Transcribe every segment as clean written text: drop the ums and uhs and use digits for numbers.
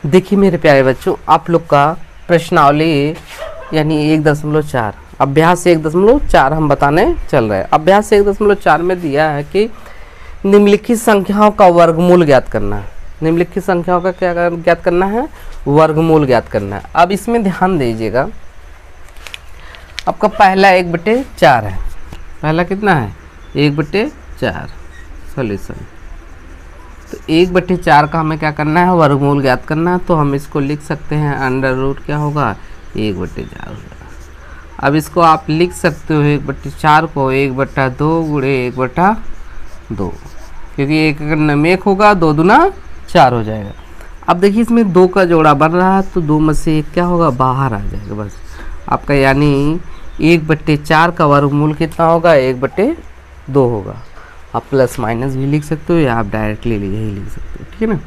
देखिए मेरे प्यारे बच्चों, आप लोग का प्रश्नावली यानी 1.4 अभ्यास 1.4 हम बताने चल रहे हैं। अभ्यास 1.4 में दिया है कि निम्नलिखित संख्याओं का वर्गमूल ज्ञात करना है। निम्नलिखित संख्याओं का क्या ज्ञात करना है? वर्गमूल ज्ञात करना है। अब इसमें ध्यान दीजिएगा, आपका पहला 1/4 है। पहला कितना है? 1/4 सॉल्यूशन। तो 1/4 का हमें क्या करना है? वर्गमूल ज्ञात करना है। तो हम इसको लिख सकते हैं अंडर रूट क्या होगा? 1/4 होगा। अब इसको आप लिख सकते हो 1/4 को 1/2 गुणे 1/2, क्योंकि एक अगर नमेक होगा 2 दूना 4 हो जाएगा। अब देखिए इसमें 2 का जोड़ा बन रहा है, तो 2 में से 1 क्या होगा? बाहर आ जाएगा बस आपका, यानी 1/4 का वर्गमूल कितना होगा? 1/2 होगा। आप प्लस माइनस भी लिख सकते हो या आप डायरेक्टली यही लिख सकते हो, ठीक है ना।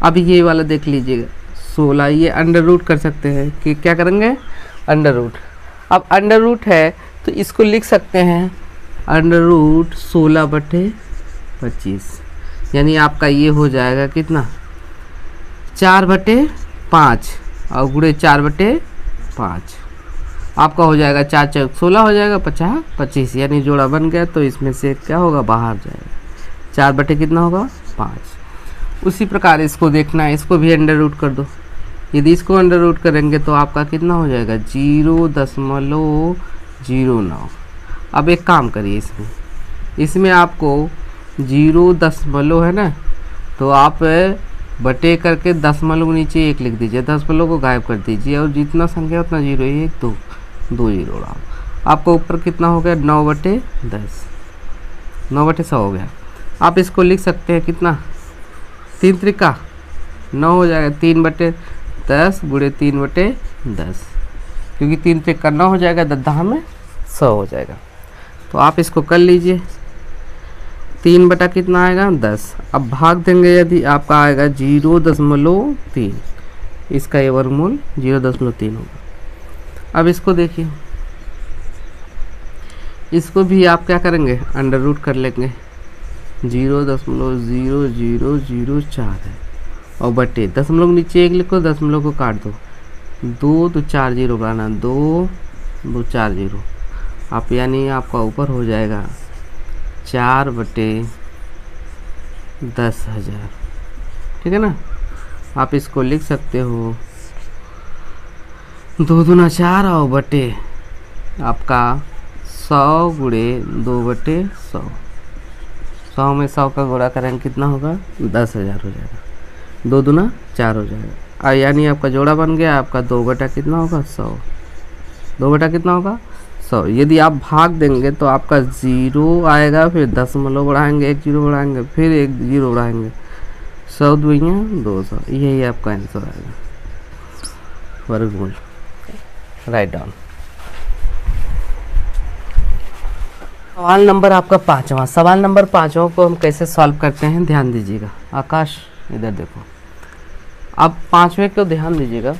अब ये वाला देख लीजिएगा 16, ये अंडर रूट कर सकते हैं कि क्या करेंगे? Under root. अब अंडर रूट है तो इसको लिख सकते हैं अंडर रूट 16/25, यानी आपका ये हो जाएगा कितना? 4/5 और गुणे 4/5 आपका हो जाएगा 4 चौक 16 हो जाएगा, 50 25, यानी जोड़ा बन गया। तो इसमें से क्या होगा? बाहर जाएगा। 4 कितना होगा? 5। उसी प्रकार इसको देखना है, इसको भी अंडर रूट कर दो। यदि इसको अंडर रूट करेंगे तो आपका कितना हो जाएगा? 0.09। अब एक काम करिए, इसमें आपको 0 है ना, तो आप बटे करके दशमलव नीचे 1 लिख दीजिए, दशमलव को गायब कर दीजिए और जितना संख्या उतना 0, 1 2 0 डाल। आपको ऊपर कितना हो गया? 9/10, 9/100 हो गया। आप इसको लिख सकते हैं कितना? 3 त्रिका 9 हो जाएगा, 3/10 गुणे 3/10, क्योंकि 3 त्रिका 9 हो जाएगा, 10 में 100 हो जाएगा। तो आप इसको कर लीजिए, 3 कितना आएगा? 10। अब भाग देंगे, यदि आपका आएगा 0.3, इसका ये वर्गमूल 0.3 होगा। अब इसको देखिए, इसको भी आप क्या करेंगे? अंडर रूट कर लेंगे। 0.0004 है और बटे दशमलव नीचे 1 लिखो, दशमलव को काट दो, 2 तो 4 0 बनाना, 2 2 4 0 आप, यानी आपका ऊपर हो जाएगा 4/10,000, ठीक है ना। आप इसको लिख सकते हो 2 दूना 4 और बटे आपका 100 गुणे 2/100। 100 में 100 का गुणा करेंगे कितना होगा? 10,000 हो जाएगा। 2 दूना 4 हो जाएगा, यानी आपका जोड़ा बन गया। आपका 2 कितना होगा? 100। 2 कितना होगा? 100। यदि आप भाग देंगे तो आपका 0 आएगा, फिर दशमलव बढ़ाएंगे, 1 0 बढ़ाएंगे, फिर 1 0 बढ़ाएंगे, 100 2 200, यही आपका आंसर आएगा, वर्गमूल। Write down. सवाल नंबर आपका 5वां। सवाल नंबर 5वां को हम कैसे सॉल्व करते हैं, ध्यान दीजिएगा। आकाश इधर देखो। अब 5वें को ध्यान दीजिएगा,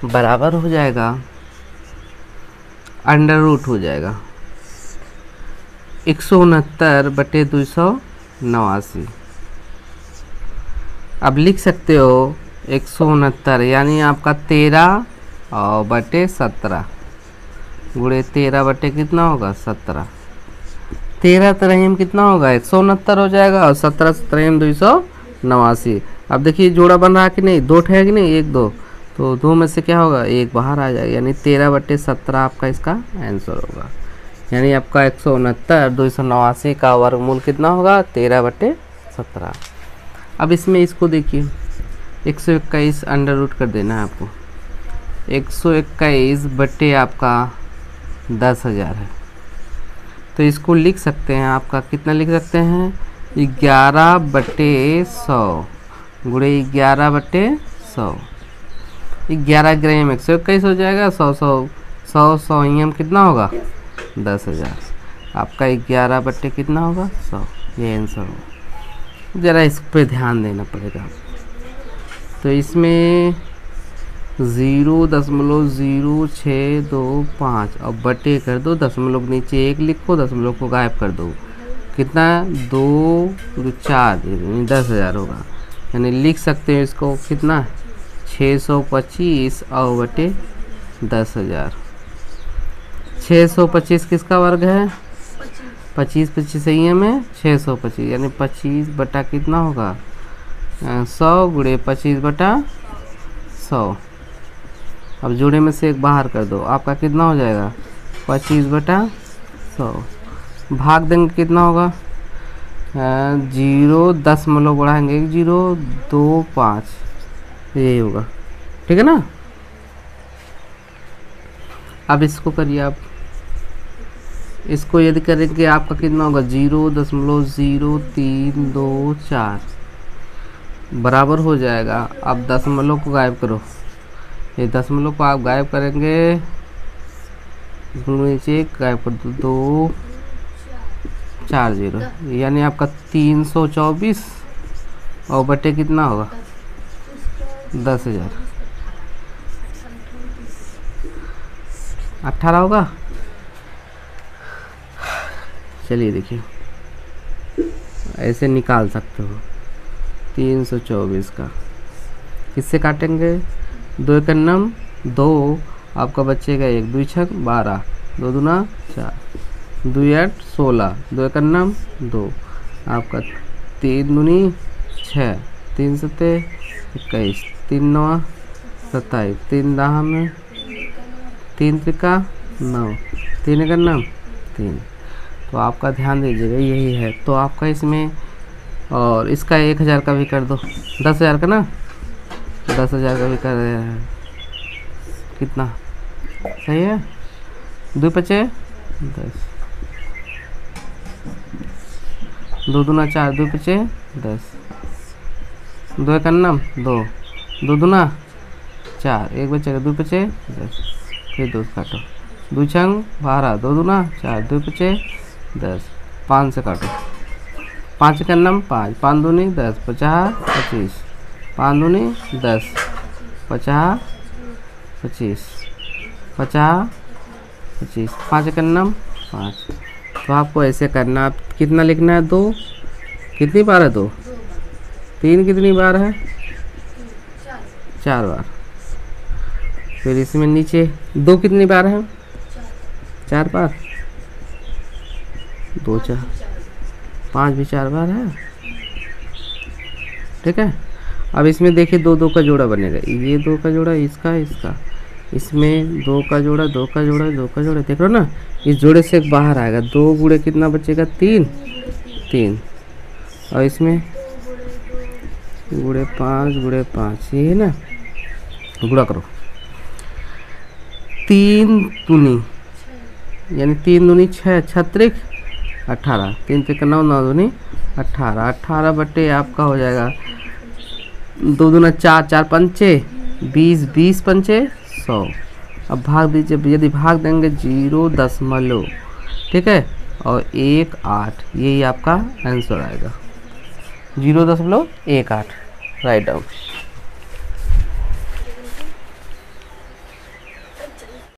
बराबर हो जाएगा, अंडर रूट हो जाएगा 169/289। अब लिख सकते हो 169, यानी आपका 13 और बटे 17 गुणे 13 कितना होगा? 17। 13 तरहीम कितना होगा? 169 हो जाएगा और 17 तरहीम 289। अब देखिए जोड़ा बन रहा है कि नहीं? 2 है कि नहीं? 1 2, तो 2 में से क्या होगा? 1 बाहर आ जाएगा, यानी 13/17 आपका इसका आंसर होगा। यानी आपका 169 289 का वर्गमूल कितना होगा? 13/17। अब इसमें इसको देखिए, 121 अंडर रूट कर देना है आपको। 121 बटे आपका 10,000 है, तो इसको लिख सकते हैं, आपका कितना लिख सकते हैं? 11/100 गुणे 11/100। 11 ग्राम 121 हो जाएगा, 100 एम कितना होगा? 10,000। आपका 11 कितना होगा? 100, ये आंसर होगा। ज़रा इस पे ध्यान देना पड़ेगा। तो इसमें 0.0625 और बटे कर दो, दशमलव नीचे 1 लिखो, दशमलव को गायब कर दो, कितना है 2 2 4 10,000 होगा। यानी लिख सकते हैं इसको कितना 625 और बटे 10,000। 625 किसका वर्ग है 25 25 सही है में 625 यानी 25 बटा कितना होगा 100 गुणे 25 बटा 100। अब जोड़े में से एक बाहर कर दो आपका कितना हो जाएगा 25 बटा 100। भाग देंगे कितना होगा 0.10 बढ़ाएंगे 0.25 यही होगा। ठीक है ना। अब इसको करिए आप इसको यदि करेंगे आपका कितना होगा 0.0324 बराबर हो जाएगा। अब दशमलव को गायब करो ये दशमलव को आप गायब करेंगे नीचे गायब कर दो 240 यानी आपका 324 और बटे कितना होगा 10,000 18 होगा। चलिए देखिए ऐसे निकाल सकते हो 324 का किससे काटेंगे 2 का नम 2 आपका बचेगा 1 2 6 12 2 दूना 4 2 8 16 2 का नम 2 आपका 3 दूनी 6 3 सत्ते 21 3 9 27 3 10 में 3 त्रिका 9 3 का नम 3। तो आपका ध्यान दीजिएगा यही है। तो आपका इसमें और इसका 1,000 का भी कर दो 10,000 का ना 10,000 का भी कर रहे हैं कितना सही है 2 पचे 10 2 दूना 4 2 पचे 10 2 का नम 2 2 दूना 4 1 बचेगा 2 पचे 10 फिर 2 काटो 2 छंग 12 2 दूना 4 2 पचे 10 5 से काटो 5 का नम 5 5 दूनी 10 50 25 5 दूनी 10 50 25 50 25 5 का नम 5। तो आपको ऐसे करना आप कितना लिखना है 2 कितनी बार है 2 3 कितनी बार है 4 बार। फिर इसमें नीचे 2 कितनी बार है 4 बार 2 4 5 भी 4 बार है। ठीक है। अब इसमें देखिए 2 2 का जोड़ा बनेगा ये 2 का जोड़ा इसका इसका इसमें 2 का जोड़ा 2 का जोड़ा 2 का जोड़ा देख रहे हो ना इस जोड़े से एक बाहर आएगा 2 गुणे कितना बचेगा 3 3 और इसमें गुणे 5 ये है ना गुणा करो 3 दूनी यानी 3 दूनी 6 36 18 3 3 9 9 दूनी 18 18 बटे आपका हो जाएगा 2 दूना 4 4 पंचे 20 20 पंचे 100। अब भाग दीजिए यदि भाग देंगे 0.8 ठीक है और 1.8 यही आपका आंसर आएगा 0.18 राइट डाउन।